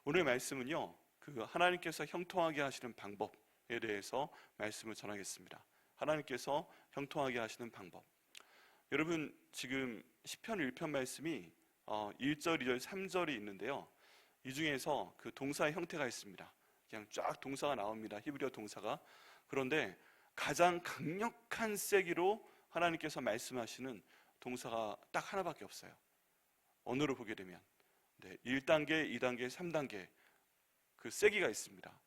오늘 말씀은요, 하나님께서 형통하게 하시는 방법에 대해서 말씀을 전하겠습니다. 하나님께서 형통하게 하시는 방법. 여러분, 지금 시편 1편 말씀이 1절, 2절, 3절이 있는데요, 이 중에서 그 동사의 형태가 있습니다. 그냥 쫙 동사가 나옵니다. 히브리어 동사가. 그런데 가장 강력한 세기로 하나님께서 말씀하시는 동사가 딱 하나밖에 없어요. 언어로 보게 되면 1단계, 2단계, 3단계 그 세기가 있습니다.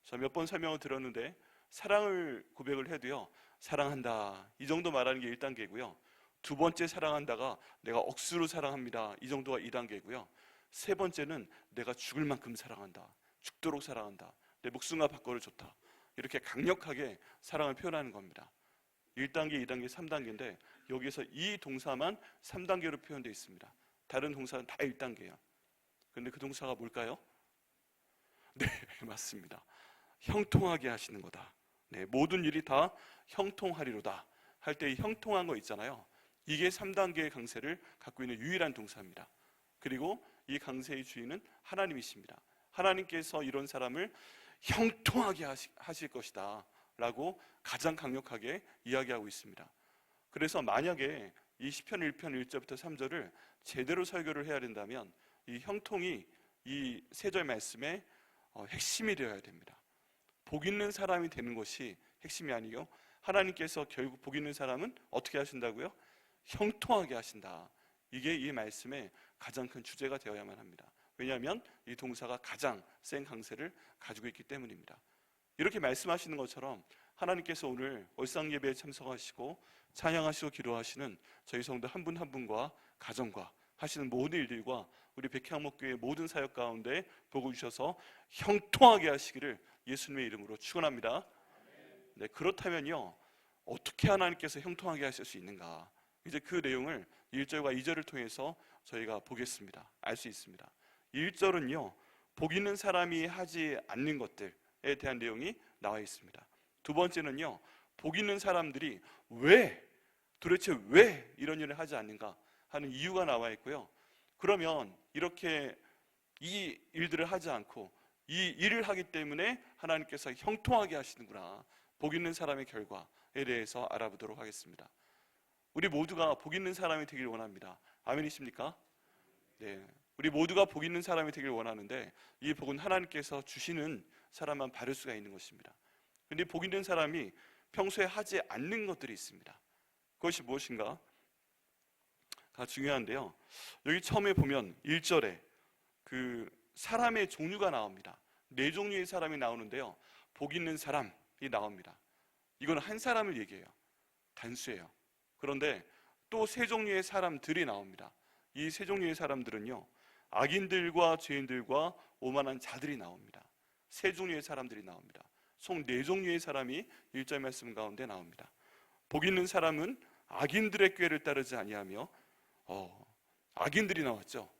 저 몇 번 설명을 들었는데, 사랑을 고백을 해도요, 사랑한다 이 정도 말하는 게 1단계고요, 두 번째 사랑한다가 내가 억수로 사랑합니다 이 정도가 2단계고요, 세 번째는 내가 죽을 만큼 사랑한다, 죽도록 사랑한다, 내 목숨과 박거를 줬다, 이렇게 강력하게 사랑을 표현하는 겁니다. 1단계, 2단계, 3단계인데 여기에서 이 동사만 3단계로 표현되어 있습니다. 다른 동사는 다 1단계예요. 그런데 그 동사가 뭘까요? 네, 맞습니다. 형통하게 하시는 거다. 네, 모든 일이 다 형통하리로다 할 때 이 형통한 거 있잖아요. 이게 3단계의 강세를 갖고 있는 유일한 동사입니다. 그리고 이 강세의 주인은 하나님이십니다. 하나님께서 이런 사람을 형통하게 하실 것이다 라고 가장 강력하게 이야기하고 있습니다. 그래서 만약에 이 시편 1편 1절부터 3절을 제대로 설교를 해야 된다면 이 형통이 이 3절 말씀의 핵심이 되어야 됩니다. 복 있는 사람이 되는 것이 핵심이 아니요, 하나님께서 결국 복 있는 사람은 어떻게 하신다고요? 형통하게 하신다. 이게 이 말씀의 가장 큰 주제가 되어야만 합니다. 왜냐하면 이 동사가 가장 센 강세를 가지고 있기 때문입니다. 이렇게 말씀하시는 것처럼 하나님께서 오늘 월상예배에 참석하시고 찬양하시고 기도하시는 저희 성도 한 분 한 분과 가정과 하시는 모든 일들과 우리 백향목교회 모든 사역 가운데 복을 주셔서 형통하게 하시기를 예수님의 이름으로 축원합니다. 네, 그렇다면요, 어떻게 하나님께서 형통하게 하실 수 있는가? 이제 그 내용을 1절과 2절을 통해서 저희가 보겠습니다. 알 수 있습니다. 1절은요, 복 있는 사람이 하지 않는 것들에 대한 내용이 나와 있습니다. 두 번째는요, 복 있는 사람들이 도대체 왜 이런 일을 하지 않는가 하는 이유가 나와 있고요. 그러면 이렇게 이 일들을 하지 않고 이 일을 하기 때문에 하나님께서 형통하게 하시는구나, 복 있는 사람의 결과에 대해서 알아보도록 하겠습니다. 우리 모두가 복 있는 사람이 되길 원합니다. 아멘이십니까? 네, 우리 모두가 복 있는 사람이 되길 원하는데 이 복은 하나님께서 주시는 사람만 받을 수가 있는 것입니다. 그런데 복 있는 사람이 평소에 하지 않는 것들이 있습니다. 그것이 무엇인가? 다 중요한데요, 여기 처음에 보면 1절에 그 사람의 종류가 나옵니다. 4종류의 사람이 나오는데요, 복 있는 사람이 나옵니다. 이건 한 사람을 얘기해요. 단수예요. 그런데 또 3종류의 사람들이 나옵니다. 이 3종류의 사람들은요, 악인들과 죄인들과 오만한 자들이 나옵니다. 3종류의 사람들이 나옵니다. 총 4종류의 사람이 1절 말씀 가운데 나옵니다. 복 있는 사람은 악인들의 꾀를 따르지 아니하며, 악인들이 나왔죠.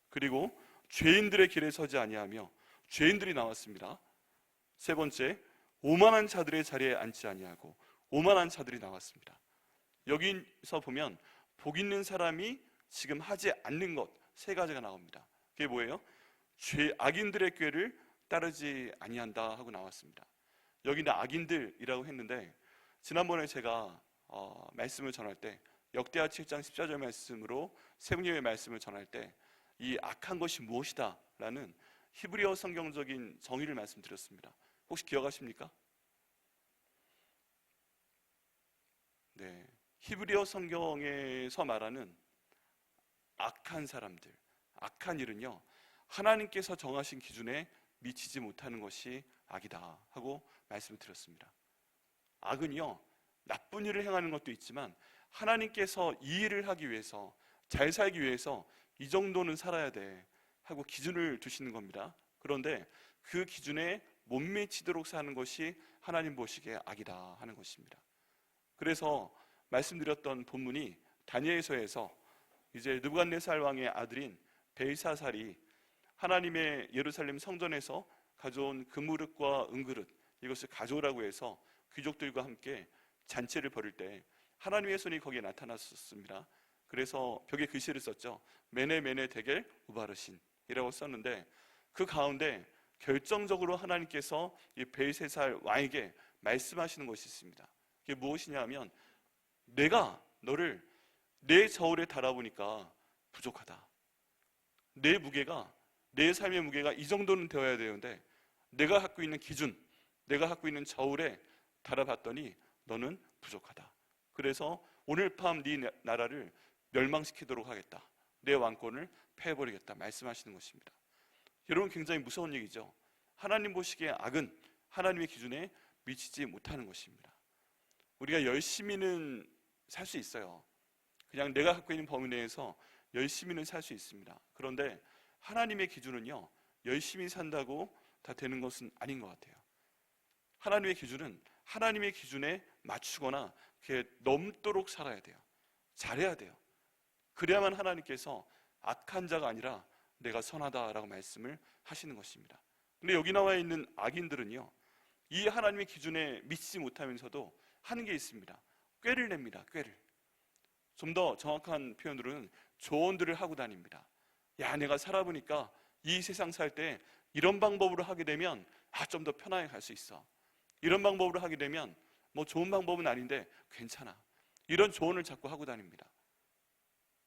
그리고 죄인들의 길에 서지 아니하며, 죄인들이 나왔습니다. 세 번째, 오만한 자들의 자리에 앉지 아니하고, 오만한 자들이 나왔습니다. 여기서 보면 복 있는 사람이 지금 하지 않는 것 3가지가 나옵니다. 그게 뭐예요? 악인들의 꾀를 따르지 아니한다 하고 나왔습니다. 여기는 악인들이라고 했는데, 지난번에 제가 말씀을 전할 때 역대하 7장 14절 말씀으로 세븐예의 말씀을 전할 때 이 악한 것이 무엇이다 라는 히브리어 성경적인 정의를 말씀드렸습니다. 혹시 기억하십니까? 네, 히브리어 성경에서 말하는 악한 사람들, 악한 일은요, 하나님께서 정하신 기준에 미치지 못하는 것이 악이다 하고 말씀을 드렸습니다. 악은요, 나쁜 일을 행하는 것도 있지만 하나님께서 이 일을 하기 위해서, 잘 살기 위해서 이 정도는 살아야 돼 하고 기준을 두시는 겁니다. 그런데 그 기준에 못 미치도록 사는 것이 하나님 보시기에 악이다 하는 것입니다. 그래서 말씀드렸던 본문이 다니엘서에서 이제 느부갓네살 왕의 아들인 벨사살이 하나님의 예루살렘 성전에서 가져온 금그릇과 은그릇, 이것을 가져오라고 해서 귀족들과 함께 잔치를 벌일 때 하나님의 손이 거기에 나타났었습니다. 그래서 벽에 글씨를 썼죠. 메네 메네 데겔 우바르신, 왕이라고 썼는데 그 가운데 결정적으로 하나님께서 이 벨세살 왕에게 말씀하시는 것이 있습니다. 그게 무엇이냐면 내가 너를 내 저울에 달아보니까 부족하다. 내 무게가, 내 삶의 무게가 이 정도는 되어야 되는데 내가 갖고 있는 기준, 내가 갖고 있는 저울에 달아봤더니 너는 부족하다. 그래서 오늘 밤 네 나라를 멸망시키도록 하겠다. 내 왕권을 패해버리겠다 말씀하시는 것입니다. 여러분, 굉장히 무서운 얘기죠. 하나님 보시기에 악은 하나님의 기준에 미치지 못하는 것입니다. 우리가 열심히는 살 수 있어요. 그냥 내가 갖고 있는 범위 내에서 열심히는 살 수 있습니다. 그런데 하나님의 기준은요, 열심히 산다고 다 되는 것은 아닌 것 같아요. 하나님의 기준은 하나님의 기준에 맞추거나 그게 넘도록 살아야 돼요. 잘해야 돼요. 그래야만 하나님께서 악한 자가 아니라 내가 선하다라고 말씀을 하시는 것입니다. 근데 여기 나와 있는 악인들은요, 이 하나님의 기준에 미치지 못하면서도 하는 게 있습니다. 꾀를 냅니다. 꾀를. 좀 더 정확한 표현으로는 조언들을 하고 다닙니다. 야, 내가 살아보니까 이 세상 살 때 이런 방법으로 하게 되면 좀 더 편하게 갈 수 있어. 이런 방법으로 하게 되면 뭐 좋은 방법은 아닌데 괜찮아. 이런 조언을 자꾸 하고 다닙니다.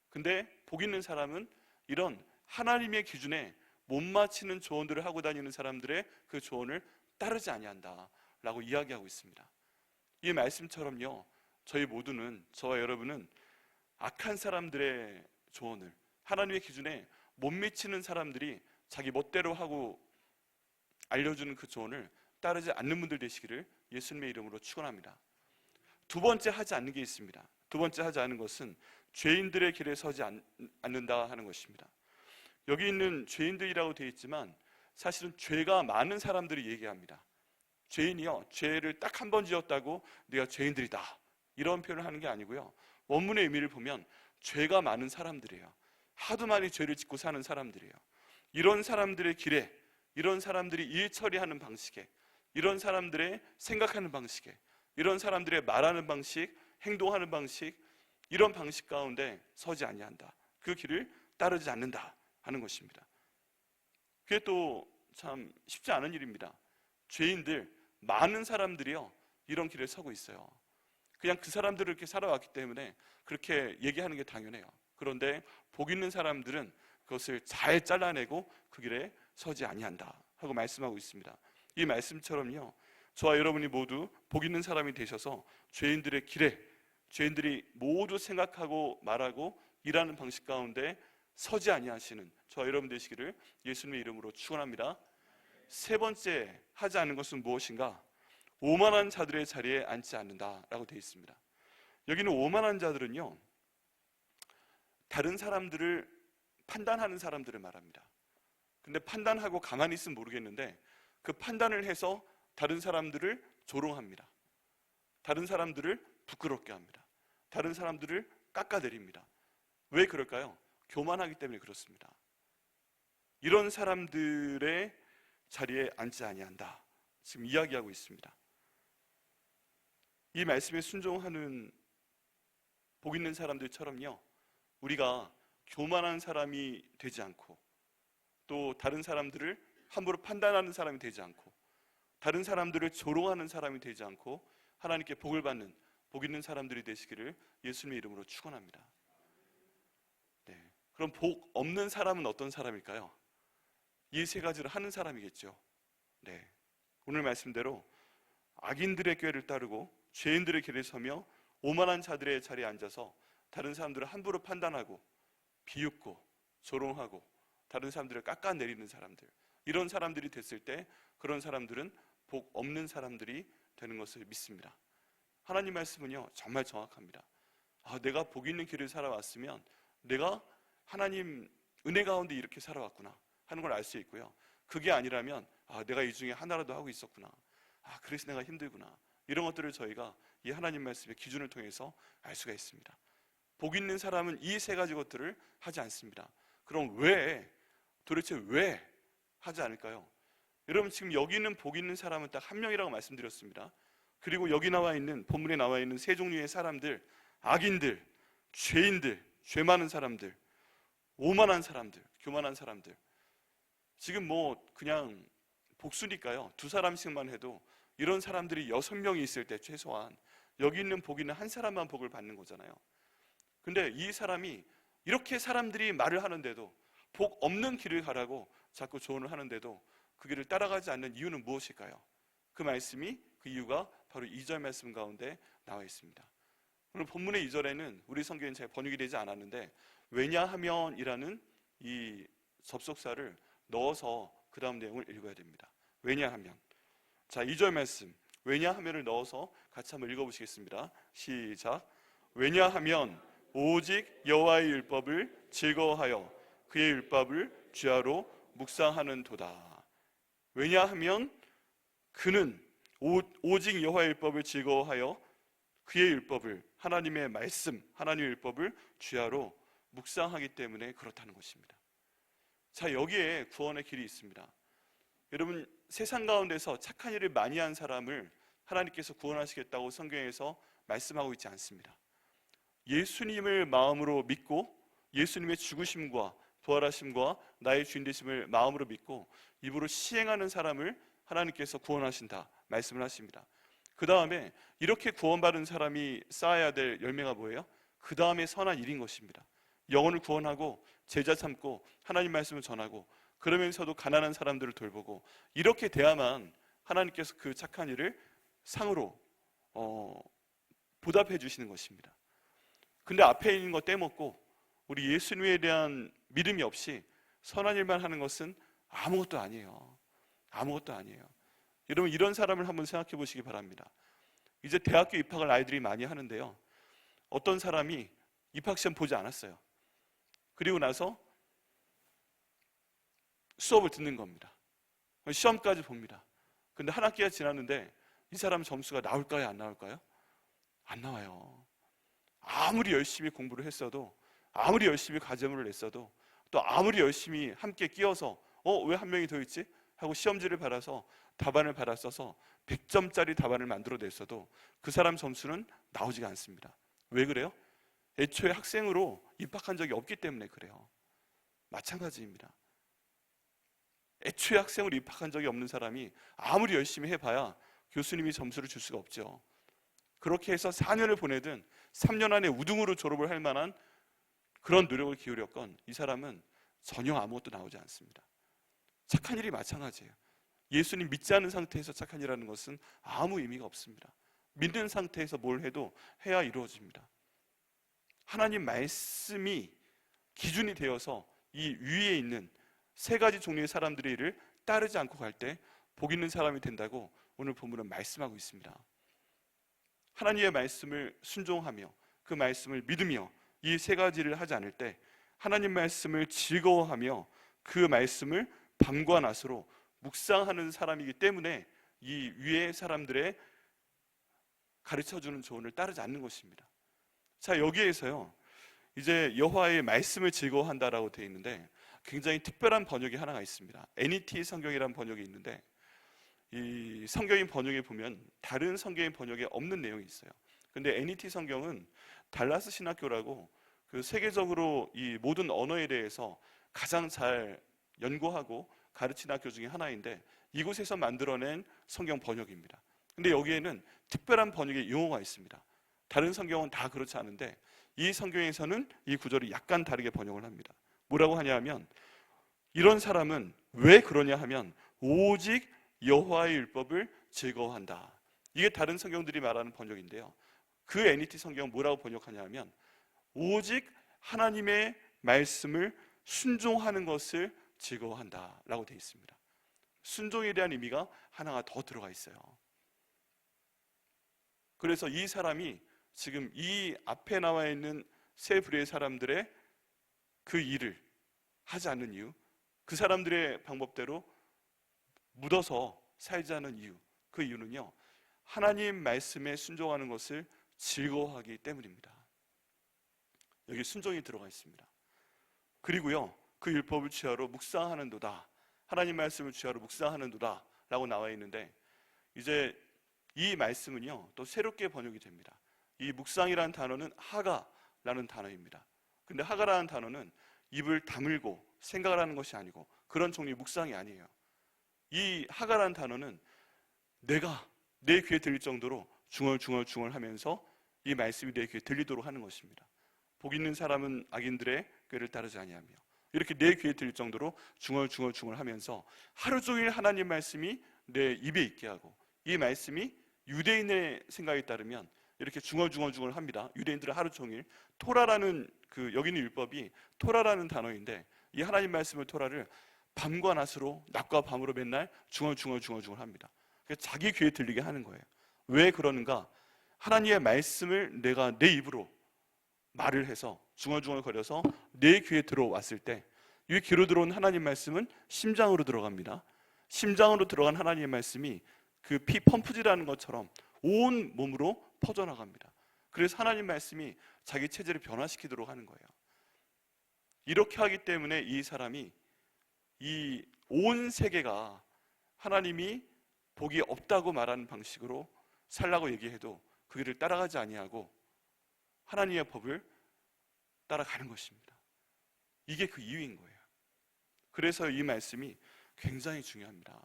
근데 복 있는 사람은 이런 하나님의 기준에 못 맞추는 조언들을 하고 다니는 사람들의 그 조언을 따르지 아니한다 라고 이야기하고 있습니다. 이 말씀처럼요, 저희 모두는, 저와 여러분은 악한 사람들의 조언을, 하나님의 기준에 못 미치는 사람들이 자기 멋대로 하고 알려주는 그 조언을 따르지 않는 분들 되시기를 예수님의 이름으로 축원합니다. 두 번째 하지 않는 게 있습니다. 두 번째 하지 않는 것은 죄인들의 길에 서지 않는다 하는 것입니다. 여기 있는 죄인들이라고 되어 있지만 사실은 죄가 많은 사람들이 얘기합니다. 죄인이요, 죄를 딱 한 번 지었다고 내가 죄인들이다 이런 표현을 하는 게 아니고요, 원문의 의미를 보면 죄가 많은 사람들이에요. 하도 많이 죄를 짓고 사는 사람들이에요. 이런 사람들의 길에, 이런 사람들이 일 처리하는 방식에, 이런 사람들의 생각하는 방식에, 이런 사람들의 말하는 방식, 행동하는 방식, 이런 방식 가운데 서지 아니한다. 그 길을 따르지 않는다 하는 것입니다. 그게 또 참 쉽지 않은 일입니다. 죄인들, 많은 사람들이요, 이런 길에 서고 있어요. 그냥 그 사람들을 이렇게 살아왔기 때문에 그렇게 얘기하는 게 당연해요. 그런데 복 있는 사람들은 그것을 잘 잘라내고 그 길에 서지 아니한다 하고 말씀하고 있습니다. 이 말씀처럼요, 저와 여러분이 모두 복 있는 사람이 되셔서 죄인들의 길에, 죄인들이 모두 생각하고 말하고 일하는 방식 가운데 서지 아니하시는 저와 여러분 되시기를 예수님의 이름으로 축원합니다. 세 번째 하지 않는 것은 무엇인가? 오만한 자들의 자리에 앉지 않는다라고 되어 있습니다. 여기는 오만한 자들은요, 다른 사람들을 판단하는 사람들을 말합니다. 근데 판단하고 가만히 있으면 모르겠는데 그 판단을 해서 다른 사람들을 조롱합니다. 다른 사람들을 부끄럽게 합니다. 다른 사람들을 깎아내립니다. 왜 그럴까요? 교만하기 때문에 그렇습니다. 이런 사람들의 자리에 앉지 아니한다 지금 이야기하고 있습니다. 이 말씀에 순종하는 복 있는 사람들처럼요, 우리가 교만한 사람이 되지 않고 또 다른 사람들을 함부로 판단하는 사람이 되지 않고 다른 사람들을 조롱하는 사람이 되지 않고 하나님께 복을 받는 복 있는 사람들이 되시기를 예수님의 이름으로 축원합니다. 네. 그럼 복 없는 사람은 어떤 사람일까요? 이 세 가지를 하는 사람이겠죠. 네. 오늘 말씀대로 악인들의 꾀를 따르고 죄인들의 길에 서며 오만한 자들의 자리에 앉아서 다른 사람들을 함부로 판단하고 비웃고 조롱하고 다른 사람들을 깎아내리는 사람들, 이런 사람들이 됐을 때 그런 사람들은 복 없는 사람들이 되는 것을 믿습니다. 하나님 말씀은요, 정말 정확합니다. 내가 복 있는 길을 살아왔으면 내가 하나님 은혜 가운데 이렇게 살아왔구나 하는 걸 알 수 있고요, 그게 아니라면 내가 이 중에 하나라도 하고 있었구나, 그래서 내가 힘들구나, 이런 것들을 저희가 이 하나님 말씀의 기준을 통해서 알 수가 있습니다. 복 있는 사람은 이 세 가지 것들을 하지 않습니다. 그럼 도대체 왜 하지 않을까요? 여러분, 지금 여기 있는 복 있는 사람은 딱 한 명이라고 말씀드렸습니다. 그리고 여기 나와 있는, 본문에 나와 있는 세 종류의 사람들, 악인들, 죄인들, 죄 많은 사람들, 오만한 사람들, 교만한 사람들, 지금 뭐 그냥 복수니까요. 두 사람씩만 해도 이런 사람들이 6명이 있을 때 최소한 여기 있는 복이는 한 사람만 복을 받는 거잖아요. 근데 이 사람이 이렇게 사람들이 말을 하는데도, 복 없는 길을 가라고 자꾸 조언을 하는데도 그 길을 따라가지 않는 이유는 무엇일까요? 그 말씀이, 그 이유가 바로 2절 말씀 가운데 나와 있습니다. 오늘 본문의 2절에는 우리 성경엔 잘 번역이 되지 않았는데 왜냐하면 이라는 이 접속사를 넣어서 그 다음 내용을 읽어야 됩니다. 왜냐하면. 자, 2절 말씀 왜냐하면을 넣어서 같이 한번 읽어보시겠습니다. 시작. 왜냐하면 오직 여호와의 율법을 즐거워하여 그의 율법을 주야로 묵상하는 도다. 왜냐하면 그는 오직 여호와의 율법을 즐거워하여 그의 율법을, 하나님의 말씀, 하나님의 율법을 주야로 묵상하기 때문에 그렇다는 것입니다. 자, 여기에 구원의 길이 있습니다. 여러분, 세상 가운데서 착한 일을 많이 한 사람을 하나님께서 구원하시겠다고 성경에서 말씀하고 있지 않습니다. 예수님을 마음으로 믿고 예수님의 죽으심과 부활하심과 나의 주인 되심을 마음으로 믿고 입으로 시행하는 사람을 하나님께서 구원하신다 말씀을 하십니다. 그 다음에 이렇게 구원받은 사람이 쌓아야 될 열매가 뭐예요? 그 다음에 선한 일인 것입니다. 영혼을 구원하고 제자 삼고 하나님 말씀을 전하고 그러면서도 가난한 사람들을 돌보고 이렇게 돼야만 하나님께서 그 착한 일을 상으로 보답해 주시는 것입니다. 근데 앞에 있는 거 떼먹고 우리 예수님에 대한 믿음이 없이 선한 일만 하는 것은 아무것도 아니에요. 아무것도 아니에요. 여러분, 이런 사람을 한번 생각해 보시기 바랍니다. 이제 대학교 입학을 아이들이 많이 하는데요, 어떤 사람이 입학시험 보지 않았어요. 그리고 나서 수업을 듣는 겁니다. 시험까지 봅니다. 근데 한 학기가 지났는데 이 사람 점수가 나올까요? 안 나올까요? 안 나와요. 아무리 열심히 공부를 했어도, 아무리 열심히 과제물을 냈어도, 또 아무리 열심히 함께 끼어서 왜 한 명이 더 있지? 하고 시험지를 받아서 답안을 받아 써서 100점짜리 답안을 만들어냈어도 그 사람 점수는 나오지가 않습니다. 왜 그래요? 애초에 학생으로 입학한 적이 없기 때문에 그래요. 마찬가지입니다. 애초에 학생으로 입학한 적이 없는 사람이 아무리 열심히 해봐야 교수님이 점수를 줄 수가 없죠. 그렇게 해서 4년을 보내든 3년 안에 우등으로 졸업을 할 만한 그런 노력을 기울였건 이 사람은 전혀 아무것도 나오지 않습니다. 착한 일이 마찬가지예요. 예수님 믿지 않은 상태에서 착한 일하는 것은 아무 의미가 없습니다. 믿는 상태에서 뭘 해도 해야 이루어집니다. 하나님 말씀이 기준이 되어서 이 위에 있는 세 가지 종류의 사람들의 일을 따르지 않고 갈 때 복 있는 사람이 된다고 오늘 본문은 말씀하고 있습니다. 하나님의 말씀을 순종하며 그 말씀을 믿으며 이 세 가지를 하지 않을 때 하나님 말씀을 즐거워하며 그 말씀을 밤과 낮으로 묵상하는 사람이기 때문에 이 위의 사람들의 가르쳐주는 조언을 따르지 않는 것입니다. 자, 여기에서요 이제 여호와의 말씀을 즐거워한다라고 되어 있는데 굉장히 특별한 번역이 하나가 있습니다. NET 성경이라는 번역이 있는데 이 성경인 번역에 보면 다른 성경인 번역에 없는 내용이 있어요. 근데 NET 성경은 달라스 신학교라고 그 세계적으로 이 모든 언어에 대해서 가장 잘 연구하고 가르치는 학교 중에 하나인데 이곳에서 만들어낸 성경 번역입니다. 근데 여기에는 특별한 번역의 용어가 있습니다. 다른 성경은 다 그렇지 않은데 이 성경에서는 이 구절이 약간 다르게 번역을 합니다. 뭐라고 하냐면 이런 사람은 왜 그러냐 하면 오직 여호와의 율법을 즐거워한다. 이게 다른 성경들이 말하는 번역인데요, 그 NET 성경은 뭐라고 번역하냐 하면 오직 하나님의 말씀을 순종하는 것을 즐거워한다 라고 되어 있습니다. 순종에 대한 의미가 하나가 더 들어가 있어요. 그래서 이 사람이 지금 이 앞에 나와 있는 세 부류의 사람들의 그 일을 하지 않는 이유, 그 사람들의 방법대로 묻어서 살지 않은 이유, 그 이유는요 하나님 말씀에 순종하는 것을 즐거워하기 때문입니다. 여기 순종이 들어가 있습니다. 그리고요 그 율법을 주야로 묵상하는도다, 하나님 말씀을 주야로 묵상하는도다 라고 나와 있는데 이제 이 말씀은요 또 새롭게 번역이 됩니다. 이 묵상이라는 단어는 하가라는 단어입니다. 근데 하가라는 단어는 입을 다물고 생각을 하는 것이 아니고 그런 종류의 묵상이 아니에요. 이 하가라는 단어는 내가 내 귀에 들릴 정도로 중얼중얼 하면서 이 말씀이 내 귀에 들리도록 하는 것입니다. 복 있는 사람은 악인들의 꾀를 따르지 아니하며, 이렇게 내 귀에 들릴 정도로 중얼중얼 하면서 하루 종일 하나님 말씀이 내 입에 있게 하고, 이 말씀이 유대인의 생각에 따르면 이렇게 중얼중얼 합니다. 유대인들은 하루 종일 토라라는 여기는 율법이 토라라는 단어인데, 이 하나님 말씀을 토라를 밤과 낮으로, 낮과 밤으로 맨날 중얼중얼 합니다. 그래서 자기 귀에 들리게 하는 거예요. 왜 그러는가? 하나님의 말씀을 내가 내 입으로 말을 해서 중얼중얼거려서 내 귀에 들어왔을 때, 이 귀로 들어온 하나님 말씀은 심장으로 들어갑니다. 심장으로 들어간 하나님의 말씀이 그 피 펌프질하는 것처럼 온 몸으로 퍼져나갑니다. 그래서 하나님 말씀이 자기 체질을 변화시키도록 하는 거예요. 이렇게 하기 때문에 이 사람이, 이 온 세계가 하나님이 복이 없다고 말하는 방식으로 살라고 얘기해도 그 길을 따라가지 아니하고 하나님의 법을 따라가는 것입니다. 이게 그 이유인 거예요. 그래서 이 말씀이 굉장히 중요합니다.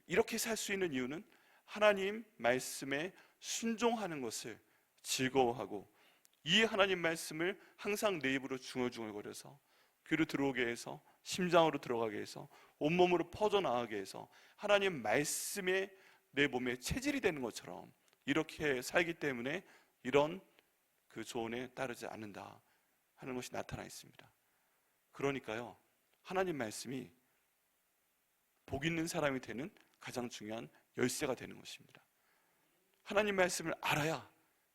이렇게 살 수 있는 이유는 하나님 말씀에 순종하는 것을 즐거워하고, 이 하나님 말씀을 항상 내 입으로 중얼중얼거려서 귀로 들어오게 해서 심장으로 들어가게 해서 온몸으로 퍼져나가게 해서 하나님 말씀에 내 몸에 체질이 되는 것처럼 이렇게 살기 때문에 이런 그 조언에 따르지 않는다 하는 것이 나타나 있습니다. 그러니까요, 하나님 말씀이 복 있는 사람이 되는 가장 중요한 열쇠가 되는 것입니다. 하나님 말씀을 알아야,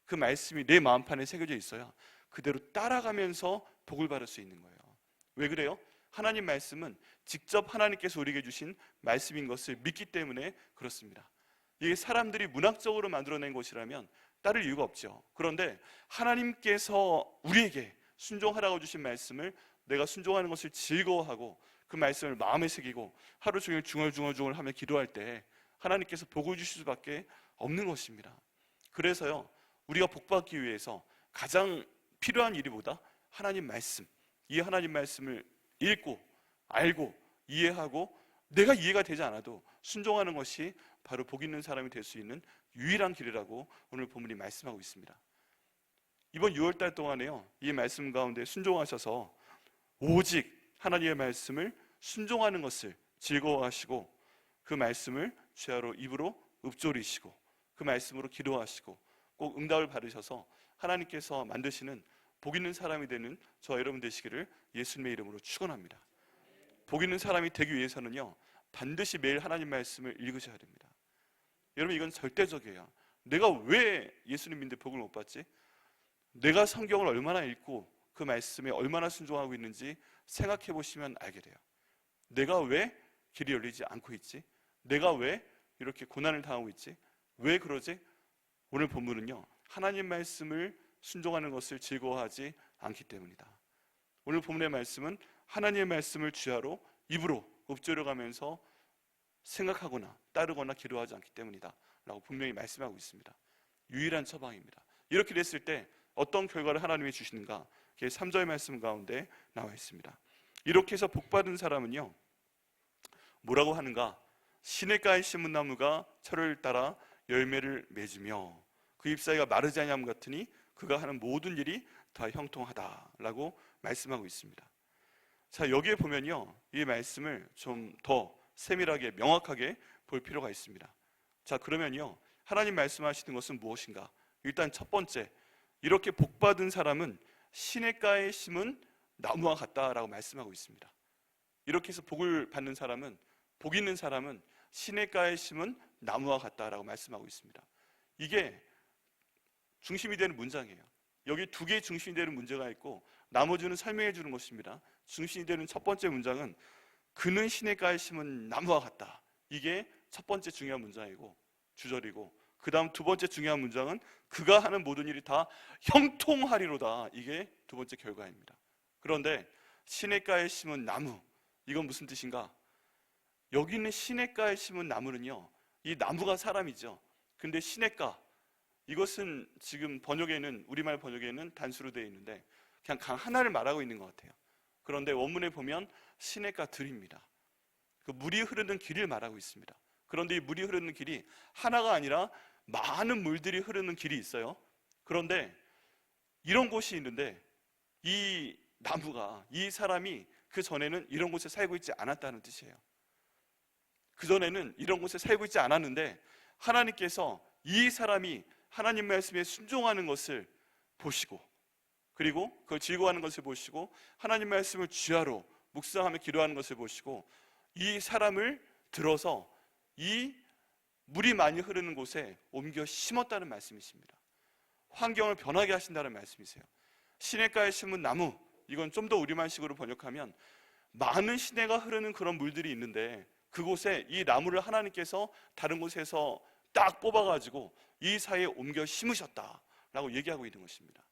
그 말씀이 내 마음판에 새겨져 있어야 그대로 따라가면서 복을 받을 수 있는 거예요. 왜 그래요? 하나님 말씀은 직접 하나님께서 우리에게 주신 말씀인 것을 믿기 때문에 그렇습니다. 이게 사람들이 문학적으로 만들어낸 것이라면 따를 이유가 없죠. 그런데 하나님께서 우리에게 순종하라고 주신 말씀을 내가 순종하는 것을 즐거워하고 그 말씀을 마음에 새기고 하루 종일 중얼중얼 하며 기도할 때 하나님께서 복을 주실 수밖에 없는 것입니다. 그래서요, 우리가 복받기 위해서 가장 필요한 일이보다 하나님 말씀, 이 하나님 말씀을 읽고 알고 이해하고 내가 이해가 되지 않아도 순종하는 것이 바로 복 있는 사람이 될 수 있는 유일한 길이라고 오늘 본문이 말씀하고 있습니다. 이번 6월달 동안에요, 이 말씀 가운데 순종하셔서 오직 하나님의 말씀을 순종하는 것을 즐거워하시고 그 말씀을 주야로 입으로 읊조리시고 그 말씀으로 기도하시고 꼭 응답을 받으셔서 하나님께서 만드시는 복 있는 사람이 되는 저와 여러분 되시기를 예수님의 이름으로 축원합니다. 복 있는 사람이 되기 위해서는요, 반드시 매일 하나님 말씀을 읽으셔야 됩니다. 여러분, 이건 절대적이에요. 내가 왜 예수님 믿는데 복을 못 받지? 내가 성경을 얼마나 읽고 그 말씀에 얼마나 순종하고 있는지 생각해 보시면 알게 돼요. 내가 왜 길이 열리지 않고 있지? 내가 왜 이렇게 고난을 당하고 있지? 왜 그러지? 오늘 본문은요, 하나님 말씀을 순종하는 것을 즐거워하지 않기 때문이다. 오늘 본문의 말씀은 하나님의 말씀을 주야로 입으로 읊조려가면서 생각하거나 따르거나 기도하지 않기 때문이다 라고 분명히 말씀하고 있습니다. 유일한 처방입니다. 이렇게 됐을 때 어떤 결과를 하나님이 주시는가? 3절 말씀 가운데 나와 있습니다. 이렇게 해서 복받은 사람은요, 뭐라고 하는가? 시냇가에 심은 나무가 철을 따라 열매를 맺으며 그 잎사귀가 마르지 아니함 같으니 그가 하는 모든 일이 다 형통하다라고 말씀하고 있습니다. 자, 여기에 보면요, 이 말씀을 좀 더 세밀하게 명확하게 볼 필요가 있습니다. 자, 그러면요, 하나님 말씀하시는 것은 무엇인가? 일단 첫 번째, 이렇게 복받은 사람은 시냇가에 심은 나무와 같다라고 말씀하고 있습니다. 이렇게 해서 복을 받는 사람은, 복 있는 사람은 시냇가에 심은 나무와 같다라고 말씀하고 있습니다. 이게 중심이 되는 문장이에요. 여기 두 개의 중심이 되는 문제가 있고 나머지는 설명해 주는 것입니다. 중심이 되는 첫 번째 문장은 그는 시냇가에 심은 나무와 같다. 이게 첫 번째 중요한 문장이고 주절이고, 그 다음 두 번째 중요한 문장은 그가 하는 모든 일이 다 형통하리로다. 이게 두 번째 결과입니다. 그런데 시냇가에 심은 나무, 이건 무슨 뜻인가? 여기 있는 시냇가에 심은 나무는요, 이 나무가 사람이죠. 근데 시냇가, 이것은 지금 번역에는, 우리말 번역에는 단수로 되어 있는데 그냥 강 하나를 말하고 있는 것 같아요. 그런데 원문에 보면 시냇가 들입니다. 그 물이 흐르는 길을 말하고 있습니다. 그런데 이 물이 흐르는 길이 하나가 아니라 많은 물들이 흐르는 길이 있어요. 그런데 이런 곳이 있는데 이 나무가, 이 사람이 그 전에는 이런 곳에 살고 있지 않았다는 뜻이에요. 그 전에는 이런 곳에 살고 있지 않았는데 하나님께서 이 사람이 하나님 말씀에 순종하는 것을 보시고, 그리고 그걸 즐거워하는 것을 보시고, 하나님 말씀을 주야로 묵상하며 기도하는 것을 보시고, 이 사람을 들어서 이 물이 많이 흐르는 곳에 옮겨 심었다는 말씀이십니다. 환경을 변하게 하신다는 말씀이세요. 시냇가에 심은 나무, 이건 좀 더 우리말식으로 번역하면 많은 시내가 흐르는 그런 물들이 있는데 그곳에 이 나무를 하나님께서 다른 곳에서 딱 뽑아가지고 이 사이에 옮겨 심으셨다라고 얘기하고 있는 것입니다.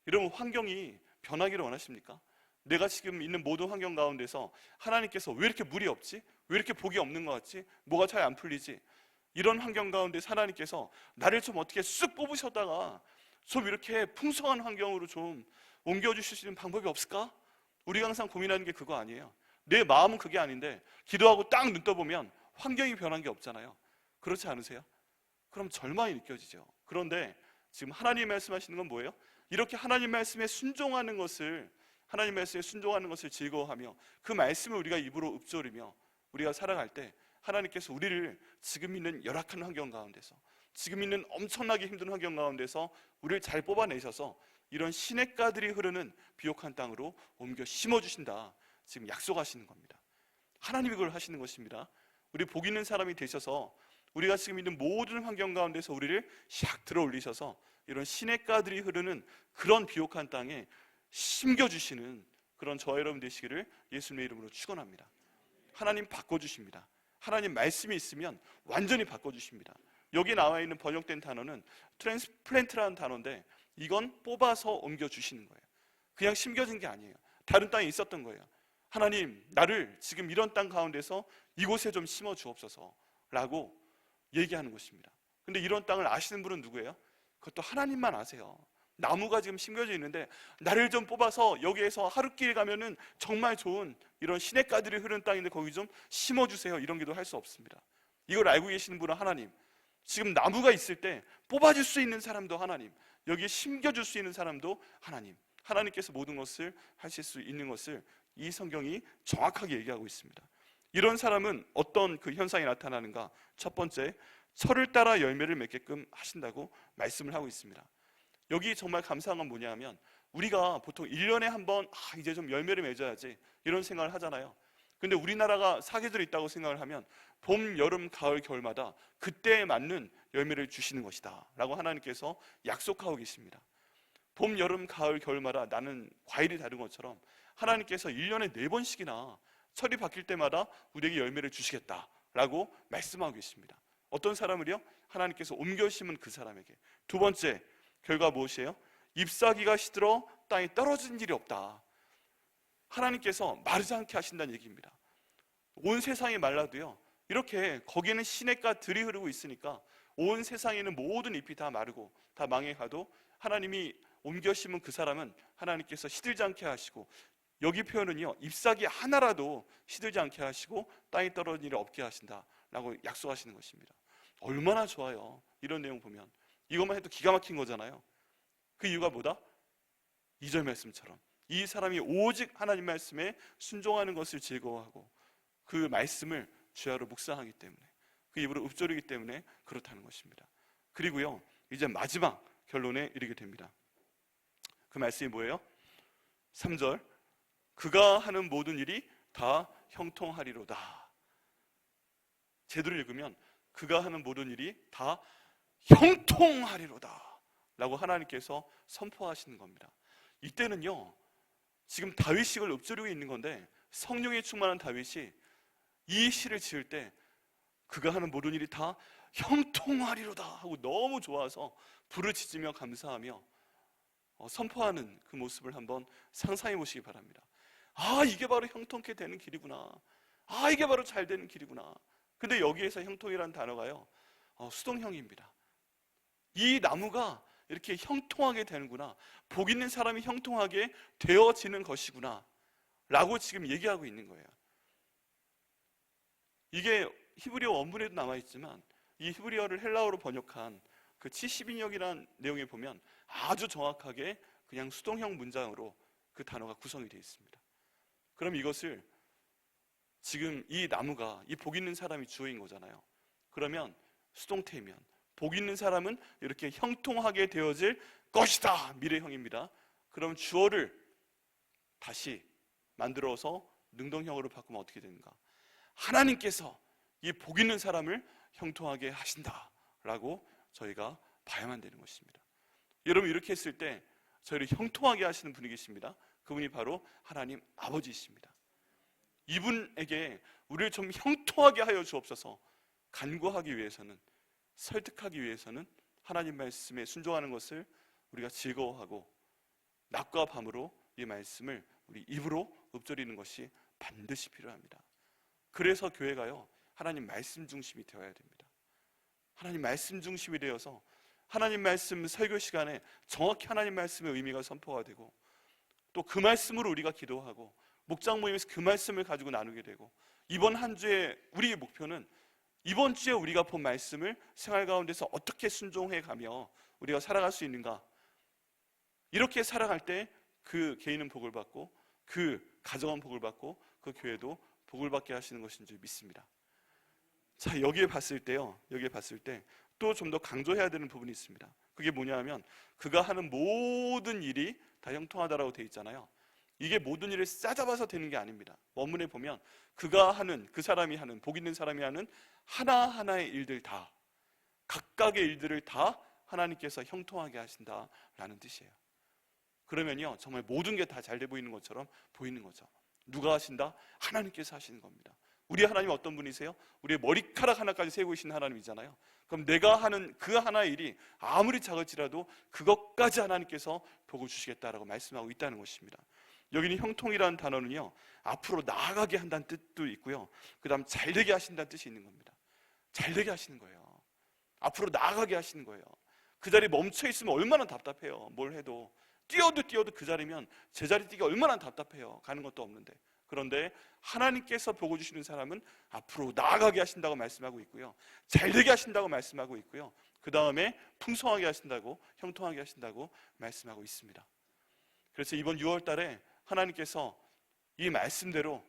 여러분, 환경이 변하기를 원하십니까? 내가 지금 있는 모든 환경 가운데서 하나님께서 왜 이렇게 물이 없지? 왜 이렇게 복이 없는 것 같지? 뭐가 잘 안 풀리지? 이런 환경 가운데 하나님께서 나를 좀 어떻게 쓱 뽑으셨다가 좀 이렇게 풍성한 환경으로 좀 옮겨주실 수 있는 방법이 없을까? 우리가 항상 고민하는 게 그거 아니에요. 내 마음은 그게 아닌데 기도하고 딱 눈 떠보면 환경이 변한 게 없잖아요. 그렇지 않으세요? 그럼 절망이 느껴지죠. 그런데 지금 하나님 말씀하시는 건 뭐예요? 이렇게 하나님 말씀에 순종하는 것을, 하나님 말씀에 순종하는 것을 즐거워하며 그 말씀을 우리가 입으로 읊조리며 우리가 살아갈 때 하나님께서 우리를 지금 있는 열악한 환경 가운데서, 지금 있는 엄청나게 힘든 환경 가운데서 우리를 잘 뽑아내셔서 이런 시냇가들이 흐르는 비옥한 땅으로 옮겨 심어주신다, 지금 약속하시는 겁니다. 하나님이 그걸 하시는 것입니다. 우리 복 있는 사람이 되셔서 우리가 지금 있는 모든 환경 가운데서 우리를 샥 들어 올리셔서 이런 시냇가들이 흐르는 그런 비옥한 땅에 심겨주시는 그런 저와 여러분 되시기를 예수님의 이름으로 축원합니다. 하나님 바꿔주십니다. 하나님 말씀이 있으면 완전히 바꿔주십니다. 여기 나와 있는 번역된 단어는 트랜스플랜트라는 단어인데 이건 뽑아서 옮겨주시는 거예요. 그냥 심겨진 게 아니에요. 다른 땅에 있었던 거예요. 하나님, 나를 지금 이런 땅 가운데서 이곳에 좀 심어 주옵소서 라고 얘기하는 것입니다. 근데 이런 땅을 아시는 분은 누구예요? 그것도 하나님만 아세요. 나무가 지금 심겨져 있는데 나를 좀 뽑아서 여기에서 하루길 가면은 정말 좋은 이런 시냇가들이 흐르는 땅인데 거기 좀 심어주세요, 이런 기도 할 수 없습니다. 이걸 알고 계시는 분은 하나님, 지금 나무가 있을 때 뽑아줄 수 있는 사람도 하나님, 여기에 심겨줄 수 있는 사람도 하나님, 하나님께서 모든 것을 하실 수 있는 것을 이 성경이 정확하게 얘기하고 있습니다. 이런 사람은 어떤 그 현상이 나타나는가? 첫 번째, 철을 따라 열매를 맺게끔 하신다고 말씀을 하고 있습니다. 여기 정말 감사한 건 뭐냐 하면 우리가 보통 1년에 한 번 이제 좀 열매를 맺어야지 이런 생각을 하잖아요. 근데 우리나라가 사계절이 있다고 생각을 하면 봄, 여름, 가을, 겨울마다 그때에 맞는 열매를 주시는 것이다 라고 하나님께서 약속하고 계십니다. 봄, 여름, 가을, 겨울마다 나는 과일이 다른 것처럼 하나님께서 1년에 4번씩이나 철이 바뀔 때마다 우리에게 열매를 주시겠다라고 말씀하고 계십니다. 어떤 사람을요? 하나님께서 옮겨 심은 그 사람에게. 두 번째 결과 무엇이에요? 잎사귀가 시들어 땅에 떨어진 일이 없다. 하나님께서 마르지 않게 하신다는 얘기입니다. 온 세상이 말라도요, 이렇게 거기에는 시냇가 들이 흐르고 있으니까 온 세상에 있는 모든 잎이 다 마르고 다 망해가도 하나님이 옮겨 심은 그 사람은 하나님께서 시들지 않게 하시고, 여기 표현은요, 잎사귀 하나라도 시들지 않게 하시고 땅에 떨어진 일이 없게 하신다라고 약속하시는 것입니다. 얼마나 좋아요. 이런 내용 보면 이것만 해도 기가 막힌 거잖아요. 그 이유가 뭐다? 2절 말씀처럼 이 사람이 오직 하나님 말씀에 순종하는 것을 즐거워하고 그 말씀을 주야로 묵상하기 때문에, 그 입으로 읊조리기 때문에 그렇다는 것입니다. 그리고요, 이제 마지막 결론에 이르게 됩니다. 그 말씀이 뭐예요? 3절, 그가 하는 모든 일이 다 형통하리로다. 제대로 읽으면 그가 하는 모든 일이 다 형통하리로다 라고 하나님께서 선포하시는 겁니다. 이때는요, 지금 다윗이 이걸 읊조리고 있는 건데 성령에 충만한 다윗이 이 시를 지을 때 그가 하는 모든 일이 다 형통하리로다 하고 너무 좋아서 부르짖으며 감사하며 선포하는 그 모습을 한번 상상해 보시기 바랍니다. 아, 이게 바로 형통케 되는 길이구나. 아, 이게 바로 잘 되는 길이구나. 근데 여기에서 형통이라는 단어가요, 수동형입니다. 이 나무가 이렇게 형통하게 되는구나, 복 있는 사람이 형통하게 되어지는 것이구나 라고 지금 얘기하고 있는 거예요. 이게 히브리어 원문에도 남아있지만 이 히브리어를 헬라어로 번역한 그 70인역이라는 내용에 보면 아주 정확하게 그냥 수동형 문장으로 그 단어가 구성이 되어 있습니다. 그럼 이것을 지금 이 나무가 이 복 있는 사람이 주어인 거잖아요. 그러면 수동태이면 복 있는 사람은 이렇게 형통하게 되어질 것이다, 미래형입니다. 그럼 주어를 다시 만들어서 능동형으로 바꾸면 어떻게 되는가? 하나님께서 이 복 있는 사람을 형통하게 하신다라고 저희가 봐야만 되는 것입니다. 여러분, 이렇게 했을 때 저희를 형통하게 하시는 분이 계십니다. 그분이 바로 하나님 아버지이십니다. 이분에게 우리를 좀 형통하게 하여 주옵소서 간구하기 위해서는, 설득하기 위해서는 하나님 말씀에 순종하는 것을 우리가 즐거워하고 낮과 밤으로 이 말씀을 우리 입으로 읊조리는 것이 반드시 필요합니다. 그래서 교회가요, 하나님 말씀 중심이 되어야 됩니다. 하나님 말씀 중심이 되어서 하나님 말씀 설교 시간에 정확히 하나님 말씀의 의미가 선포가 되고, 또 그 말씀으로 우리가 기도하고 목장 모임에서 그 말씀을 가지고 나누게 되고, 이번 한 주의 우리의 목표는 이번 주에 우리가 본 말씀을 생활 가운데서 어떻게 순종해 가며 우리가 살아갈 수 있는가. 이렇게 살아갈 때 그 개인은 복을 받고 그 가정은 복을 받고 그 교회도 복을 받게 하시는 것인 줄 믿습니다. 자, 여기에 봤을 때 또 좀 더 강조해야 되는 부분이 있습니다. 그게 뭐냐 하면 그가 하는 모든 일이 다 형통하다라고 되어 있잖아요. 이게 모든 일을 싸잡아서 되는 게 아닙니다. 원문에 보면 그가 하는, 그 사람이 하는, 복 있는 사람이 하는 하나하나의 일들 다, 각각의 일들을 다 하나님께서 형통하게 하신다라는 뜻이에요. 그러면요, 정말 모든 게 다 잘 돼 보이는 것처럼 보이는 거죠. 누가 하신다? 하나님께서 하시는 겁니다. 우리 하나님 어떤 분이세요? 우리의 머리카락 하나까지 세우고 계신 하나님이잖아요. 그럼 내가 하는 그 하나의 일이 아무리 작을지라도 그것까지 하나님께서 복을 주시겠다라고 말씀하고 있다는 것입니다. 여기는 형통이라는 단어는요, 앞으로 나아가게 한다는 뜻도 있고요, 그 다음 잘되게 하신다는 뜻이 있는 겁니다. 잘되게 하시는 거예요. 앞으로 나아가게 하시는 거예요. 그 자리에 멈춰 있으면 얼마나 답답해요. 뭘 해도 뛰어도 그 자리면 제자리 뛰기가 얼마나 답답해요. 가는 것도 없는데. 그런데 하나님께서 복을 주시는 사람은 앞으로 나아가게 하신다고 말씀하고 있고요, 잘되게 하신다고 말씀하고 있고요, 그 다음에 풍성하게 하신다고, 형통하게 하신다고 말씀하고 있습니다. 그래서 이번 6월 달에 하나님께서 이 말씀대로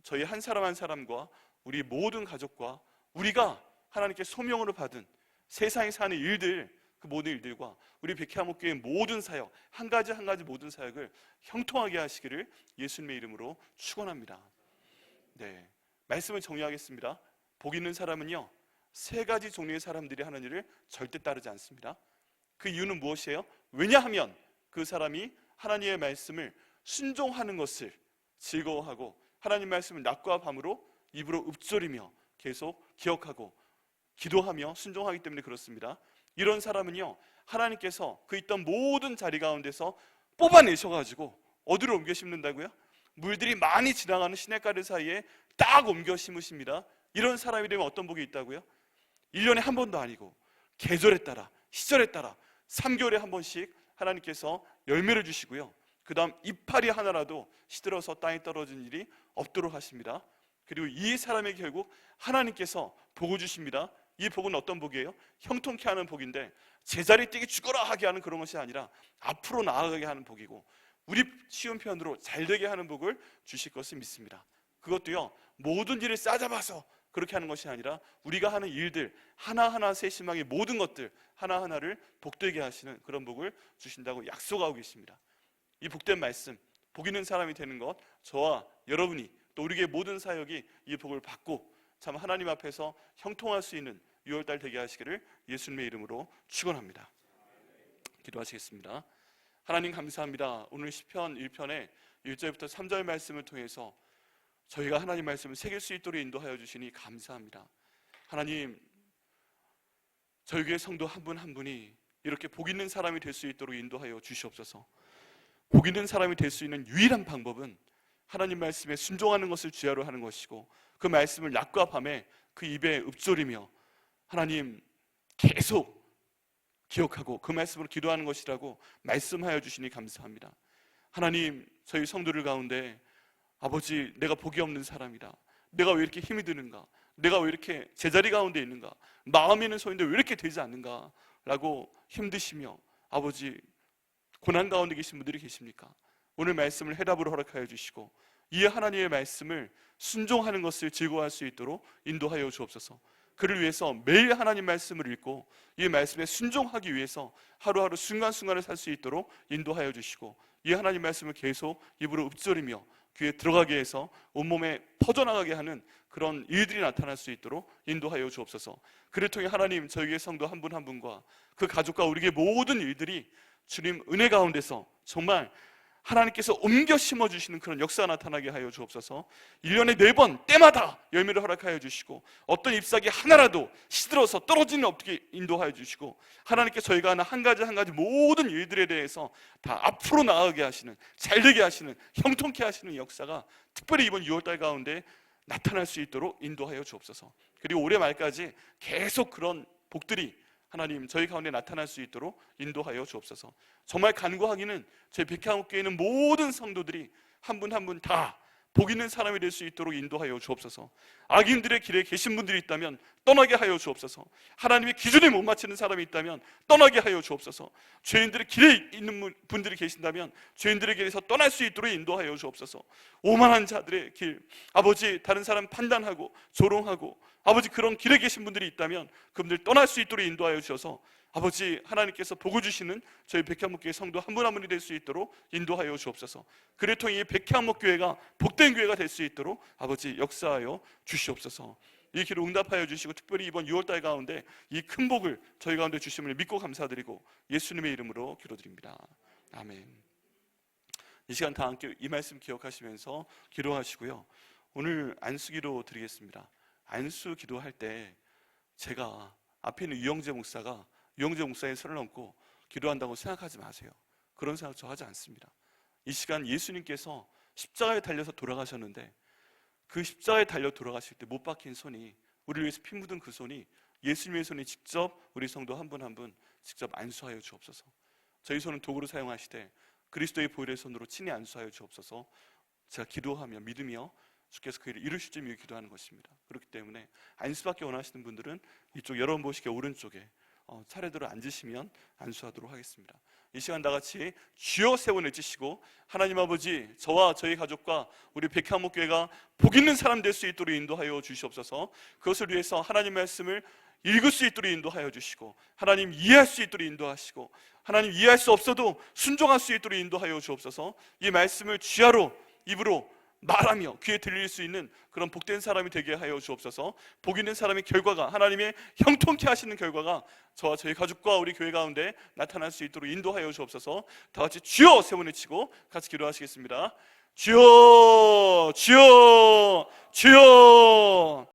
저희 한 사람 한 사람과 우리 모든 가족과 우리가 하나님께 소명으로 받은 세상에 사는 일들, 그 모든 일들과 우리 백회암목교회의 모든 사역, 한 가지 한 가지 모든 사역을 형통하게 하시기를 예수님의 이름으로 축원합니다. 네, 말씀을 정리하겠습니다. 복 있는 사람은요, 세 가지 종류의 사람들이 하는 일을 절대 따르지 않습니다. 그 이유는 무엇이에요? 왜냐하면 그 사람이 하나님의 말씀을 순종하는 것을 즐거워하고 하나님 말씀을 낮과 밤으로 입으로 읊조리며 계속 기억하고 기도하며 순종하기 때문에 그렇습니다. 이런 사람은요, 하나님께서 그 있던 모든 자리 가운데서 뽑아내셔가지고 어디로 옮겨 심는다고요? 물들이 많이 지나가는 시냇가를 사이에 딱 옮겨 심으십니다. 이런 사람이 되면 어떤 복이 있다고요? 1년에 한 번도 아니고 계절에 따라, 시절에 따라 3개월에 한 번씩 하나님께서 열매를 주시고요, 그 다음 이파리 하나라도 시들어서 땅에 떨어진 일이 없도록 하십니다. 그리고 이 사람에게 결국 하나님께서 복을 주십니다. 이 복은 어떤 복이에요? 형통케 하는 복인데 제자리 뛰기 죽어라 하게 하는 그런 것이 아니라 앞으로 나아가게 하는 복이고, 우리 쉬운 표현으로 잘되게 하는 복을 주실 것을 믿습니다. 그것도요, 모든 일을 싸잡아서 그렇게 하는 것이 아니라 우리가 하는 일들 하나하나 세심하게 모든 것들 하나하나를 복되게 하시는 그런 복을 주신다고 약속하고 계십니다. 이 복된 말씀, 복 있는 사람이 되는 것, 저와 여러분이 또 우리의 모든 사역이 이 복을 받고 참 하나님 앞에서 형통할 수 있는 6월달 되게 하시기를 예수님의 이름으로 축원합니다. 기도하시겠습니다. 하나님 감사합니다. 오늘 시편 1편의 1절부터 3절 말씀을 통해서 저희가 하나님 말씀을 새길 수 있도록 인도하여 주시니 감사합니다. 하나님, 저희 교회 성도 한 분 한 분이 이렇게 복 있는 사람이 될 수 있도록 인도하여 주시옵소서. 복 있는 사람이 될 수 있는 유일한 방법은 하나님 말씀에 순종하는 것을 주야로 하는 것이고, 그 말씀을 낮과 밤에 그 입에 읊조리며 하나님 계속 기억하고 그 말씀으로 기도하는 것이라고 말씀하여 주시니 감사합니다. 하나님, 저희 성도들 가운데 아버지, 내가 복이 없는 사람이다. 내가 왜 이렇게 힘이 드는가? 내가 왜 이렇게 제자리 가운데 있는가? 마음에는 소인데 왜 이렇게 되지 않는가? 라고 힘드시며 아버지 고난 가운데 계신 분들이 계십니까? 오늘 말씀을 해답으로 허락하여 주시고 이 하나님의 말씀을 순종하는 것을 즐거워할 수 있도록 인도하여 주옵소서. 그를 위해서 매일 하나님 말씀을 읽고 이 말씀에 순종하기 위해서 하루하루 순간순간을 살 수 있도록 인도하여 주시고 이 하나님 말씀을 계속 입으로 읊조리며 귀에 들어가게 해서 온몸에 퍼져나가게 하는 그런 일들이 나타날 수 있도록 인도하여 주옵소서. 그를 통해 하나님 저희의 성도 한 분 한 분과 그 가족과 우리의 모든 일들이 주님 은혜 가운데서 정말 하나님께서 옮겨 심어주시는 그런 역사가 나타나게 하여 주옵소서. 1년에 4번 때마다 열매를 허락하여 주시고 어떤 잎사귀 하나라도 시들어서 떨어지는 없게 인도하여 주시고 하나님께 저희가 하는 한 가지 한 가지 모든 일들에 대해서 다 앞으로 나아가게 하시는, 잘되게 하시는, 형통케 하시는 역사가 특별히 이번 6월달 가운데 나타날 수 있도록 인도하여 주옵소서. 그리고 올해 말까지 계속 그런 복들이 하나님 저희 가운데 나타날 수 있도록 인도하여 주옵소서. 정말 간구하기는 저희 백향목교회 있는 모든 성도들이 한 분 한 분 다 복 있는 사람이 될 수 있도록 인도하여 주옵소서. 악인들의 길에 계신 분들이 있다면 떠나게 하여 주옵소서. 하나님의 기준에 못 맞추는 사람이 있다면 떠나게 하여 주옵소서. 죄인들의 길에 있는 분들이 계신다면 죄인들의 길에서 떠날 수 있도록 인도하여 주옵소서. 오만한 자들의 길, 아버지 다른 사람 판단하고 조롱하고 아버지 그런 길에 계신 분들이 있다면 그분들 떠날 수 있도록 인도하여 주셔서 아버지 하나님께서 복을 주시는 저희 백향목교회 성도 한 분 한 분이 될 수 있도록 인도하여 주옵소서. 그를 통해 이 백향목교회가 복된 교회가 될 수 있도록 아버지 역사하여 주시옵소서. 이 기도 응답하여 주시고 특별히 이번 6월달 가운데 이 큰 복을 저희 가운데 주심을 믿고 감사드리고 예수님의 이름으로 기도드립니다. 아멘. 이 시간 다 함께 이 말씀 기억하시면서 기도하시고요. 오늘 안수기도 드리겠습니다. 안수 기도할 때 제가 앞에 있는 유영재 목사의 손을 얹고 기도한다고 생각하지 마세요. 그런 생각 저 하지 않습니다. 이 시간 예수님께서 십자가에 달려서 돌아가셨는데 그 십자가에 달려 돌아가실 때 못 박힌 손이, 우리를 위해서 피 묻은 그 손이 예수님의 손이 직접 우리 성도 한 분 한 분 직접 안수하여 주옵소서. 저희 손은 도구로 사용하시되 그리스도의 보혈의 손으로 친히 안수하여 주옵소서. 제가 기도하며 믿으며 주께서 그 일을 이루실 줄 믿고 기도하는 것입니다. 그렇기 때문에 안수받기 원하시는 분들은 이쪽 여러분 보시기에 오른쪽에 차례대로 앉으시면 안수하도록 하겠습니다. 이 시간 다 같이 주여 세 번 외치시고 하나님 아버지 저와 저희 가족과 우리 백향목교회가 복 있는 사람 될 수 있도록 인도하여 주시옵소서. 그것을 위해서 하나님 말씀을 읽을 수 있도록 인도하여 주시고 하나님 이해할 수 있도록 인도하시고 하나님 이해할 수 없어도 순종할 수 있도록 인도하여 주옵소서. 이 말씀을 쥐하로 입으로 말하며 귀에 들릴 수 있는 그런 복된 사람이 되게 하여 주옵소서. 복 있는 사람의 결과가, 하나님의 형통케 하시는 결과가 저와 저희 가족과 우리 교회 가운데 나타날 수 있도록 인도하여 주옵소서. 다 같이 주여 세 번 외치고 같이 기도하시겠습니다. 주여 주여 주여.